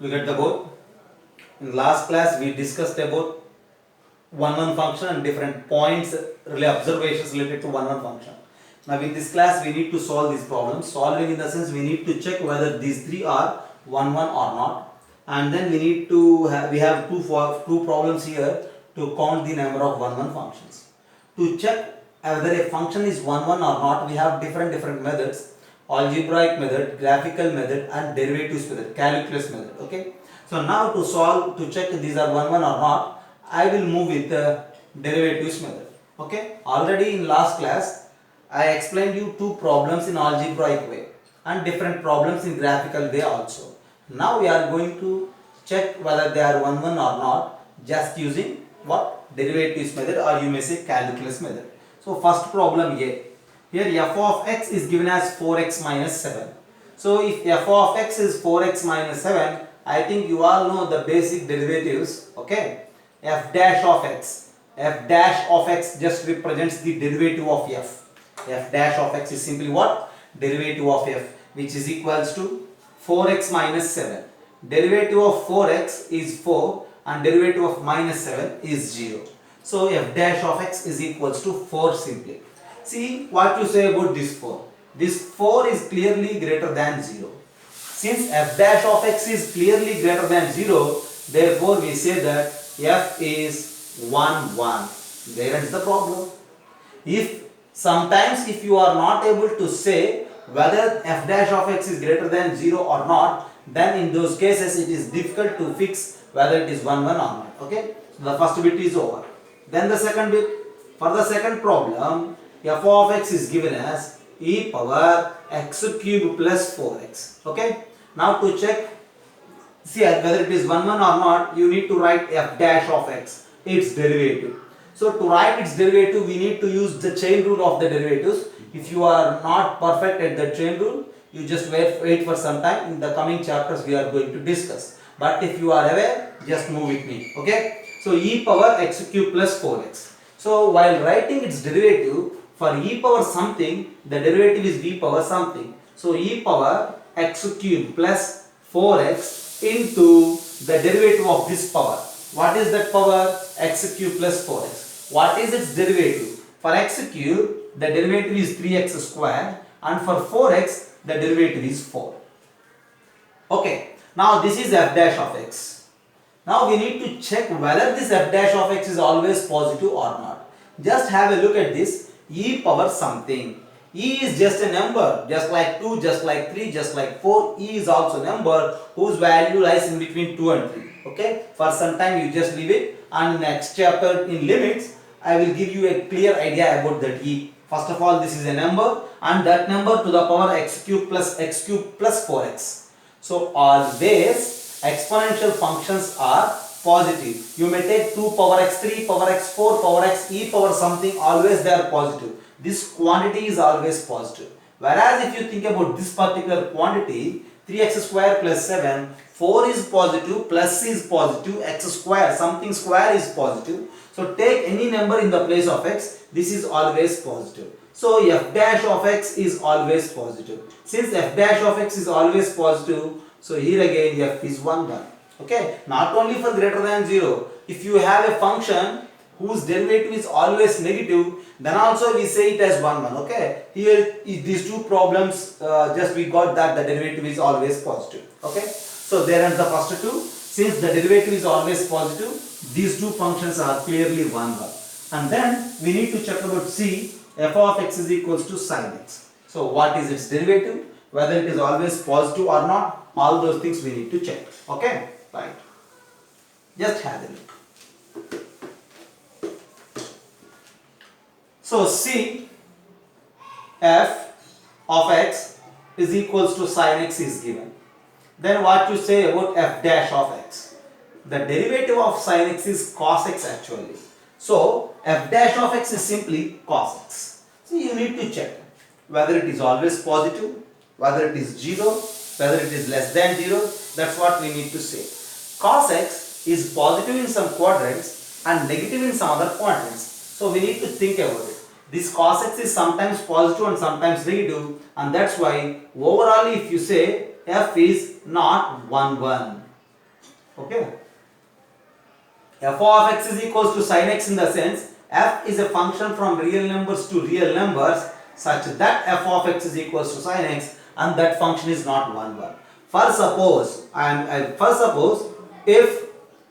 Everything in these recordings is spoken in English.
You get the both? In last class we discussed about one function and different points, really observations related to one function. Now in this class we need to solve these problems. Solving in the sense we need to check whether these three are one or not, and then we need to we have two problems here to count the number of one functions. To check whether a function is one or not, we have different methods: algebraic method, graphical method, and derivatives method, calculus method. Okay. So now to check if these are one or not, I will move with the derivatives method. Okay. Already in last class I explained you two problems in algebraic way and different problems in graphical way also. Now we are going to check whether they are one or not just using what? Derivatives method, or you may say calculus method. So first problem here. Here f of x is given as 4x minus 7. So if f of x is 4x minus 7, I think you all know the basic derivatives. Okay. F dash of x. F dash of x just represents the derivative of f. F dash of x is simply what? Derivative of f, which is equals to 4x minus 7. Derivative of 4x is 4 and derivative of minus 7 is 0. So f dash of x is equals to 4 simply. See what you say about this 4. This 4 is clearly greater than 0. Since f dash of x is clearly greater than 0, therefore we say that f is 1, 1. There ends the problem. Sometimes if you are not able to say whether f dash of x is greater than 0 or not, then in those cases it is difficult to fix whether it is 1 or not. Okay, so the first bit is over. Then the second bit. For the second problem, f of x is given as e power x cube plus 4x. Okay, now to check, see whether it is 1 or not, you need to write f dash of x, its derivative. So to write its derivative, we need to use the chain rule of the derivatives. If you are not perfect at the chain rule, you just wait for some time. In the coming chapters we are going to discuss. But if you are aware, just move with me. Okay. So e power x cube plus 4x. So while writing its derivative, for e power something, the derivative is v power something. So e power x cube plus 4x into the derivative of this power. What is that power? X cube plus 4x. What is its derivative? For x cube, the derivative is 3x square, and for 4x, the derivative is 4. Okay, now this is f dash of x. Now we need to check whether this f dash of x is always positive or not. Just have a look at this, e power something. E is just a number, just like 2, just like 3, just like 4. E is also a number whose value lies in between 2 and 3. Okay, for some time you just leave it, and in next chapter in limits I will give you a clear idea about that e. First of all, this is a number, and that number to the power x cube plus 4x. So always exponential functions are positive. You may take 2 power x, 3 power x, 4 power x, e power something, always they are positive. This quantity is always positive. Whereas if you think about this particular quantity, 3x square plus 7, 4 is positive, plus is positive, x square, something square is positive. So take any number in the place of x, this is always positive. So f dash of x is always positive. Since f dash of x is always positive, so here again f is 1, 1. Okay, not only for greater than 0, if you have a function whose derivative is always negative, then also we say it as 1, 1. Okay, here these two problems, just we got that the derivative is always positive. Okay, so there are the first two. Since the derivative is always positive, these two functions are clearly 1, 1. And then we need to check about c, f of x is equals to sin x. So what is its derivative, whether it is always positive or not, all those things we need to check. Okay, right. Just have a look. So c f of x is equals to sin x is given. Then what you say about f dash of x? The derivative of sin x is cos x actually. So f dash of x is simply cos x. So you need to check whether it is always positive, whether it is 0, whether it is less than 0. That's what we need to say. Cos x is positive in some quadrants and negative in some other quadrants. So we need to think about it. This cos x is sometimes positive and sometimes negative, and that's why overall if you say f is not 1, 1. Okay. F of x is equals to sin x in the sense f is a function from real numbers to real numbers such that f of x is equals to sin x and that function is not 1 1. First suppose if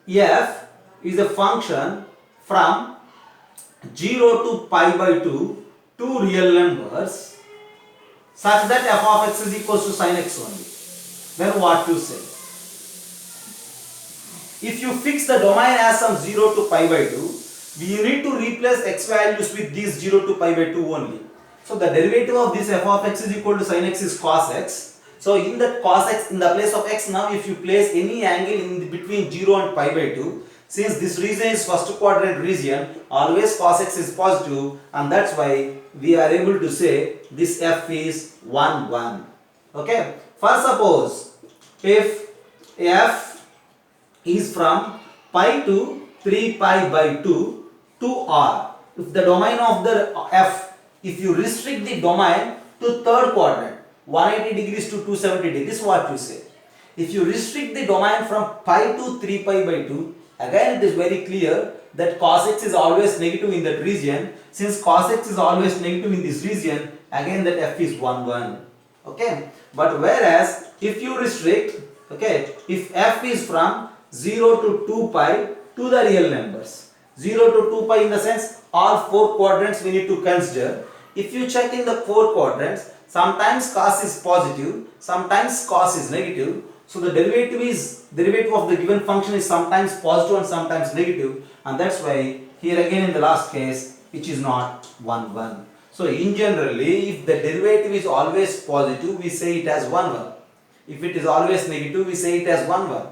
f is a function from 0 to pi by 2 two real numbers such that f of x is equals to sin x only, then what you say? If you fix the domain as some 0 to pi by 2, we need to replace x values with these 0 to pi by 2 only. So the derivative of this f of x is equal to sin x is cos x. So in that cos x, in the place of x, now if you place any angle in between 0 and pi by 2, since this region is first quadrant region, always cos x is positive, and that's why we are able to say this f is 1 1. Okay. First suppose if f is from pi to 3 pi by 2 to r. If the domain of the f, if you restrict the domain to third quadrant, 180 degrees to 270 degrees, what you say? If you restrict the domain from pi to 3 pi by 2, again it is very clear that cos x is always negative in that region. Since cos x is always negative in this region, again that f is 1 1. Okay. But whereas if you restrict, okay, if f is from 0 to 2 pi to the real numbers. 0 to 2 pi in the sense all four quadrants we need to consider. If you check in the four quadrants, sometimes cos is positive, sometimes cos is negative. So the derivative of the given function is sometimes positive and sometimes negative, and that's why here again in the last case which is not 1 1. So in generally, if the derivative is always positive, we say it as 1 1. If it is always negative, we say it as 1 1.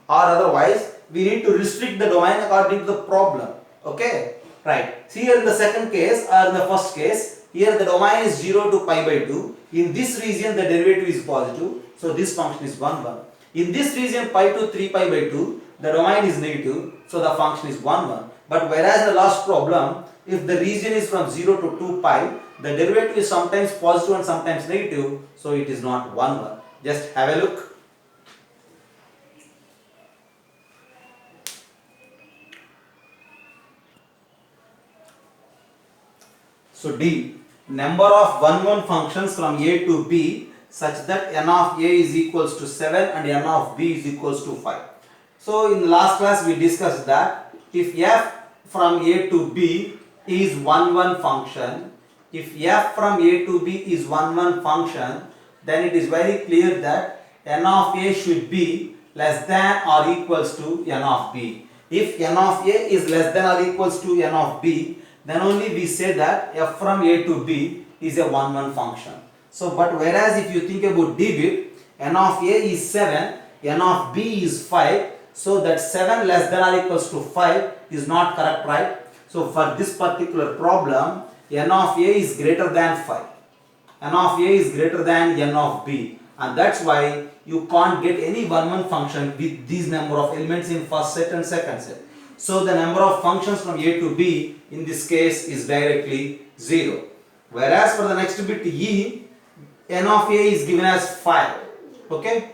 Or otherwise we need to restrict the domain according to the problem. Okay, right. See here in the second case or in the first case, here the domain is 0 to pi by 2. In this region the derivative is positive, so this function is 1 1. In this region pi to 3 pi by 2, the domain is negative, so the function is 1 1. But whereas the last problem, if the region is from 0 to 2 pi, the derivative is sometimes positive and sometimes negative, so it is not 1 1. Just have a look. So D, number of 1 1 functions from a to b such that n of a is equals to 7 and n of b is equals to 5. So in the last class we discussed that if f from a to b is 1 1 function, if f from a to b is 1 1 function, then it is very clear that n of a should be less than or equals to n of b. If n of a is less than or equals to n of b, then only we say that f from a to b is a 1 1 function. So but whereas if you think about d bit, n of a is 7, n of b is 5, so that 7 less than or equals to 5 is not correct, right? So for this particular problem, n of a is greater than 5. N of a is greater than n of b, and that's why you can't get any 1 1 function with these number of elements in first set and second set. So the number of functions from a to b in this case is directly 0. Whereas for the next bit e, n of a is given as 5, okay,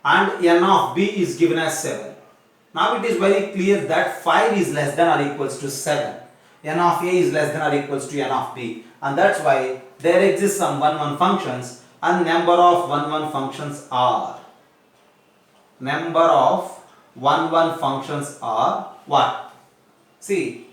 and n of b is given as 7. Now it is very clear that 5 is less than or equals to 7. N of a is less than or equals to n of b, and that's why there exists some 1 1 functions, and number of 1 1 functions are what? See,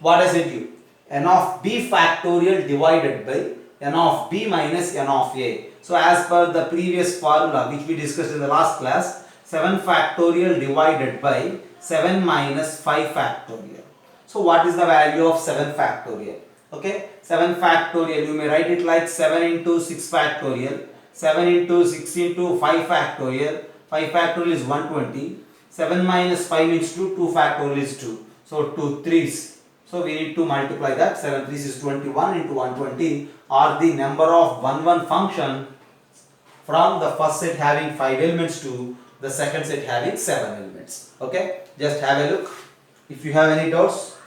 what does it give? N of b factorial divided by n of b minus n of a. So as per the previous formula which we discussed in the last class, 7 factorial divided by 7 minus 5 factorial. So what is the value of 7 factorial? Okay, 7 factorial, you may write it like 7 into 6 factorial, 7 into 6 into 5 factorial, 5 factorial is 120, 7 minus 5 means 2, 2 factorial is 2, so 2 3s. So we need to multiply that, 7 3s is 21 into 120 are the number of 1 1 function from the first set having 5 elements to the second set having 7 elements. Okay, just have a look. If you have any doubts,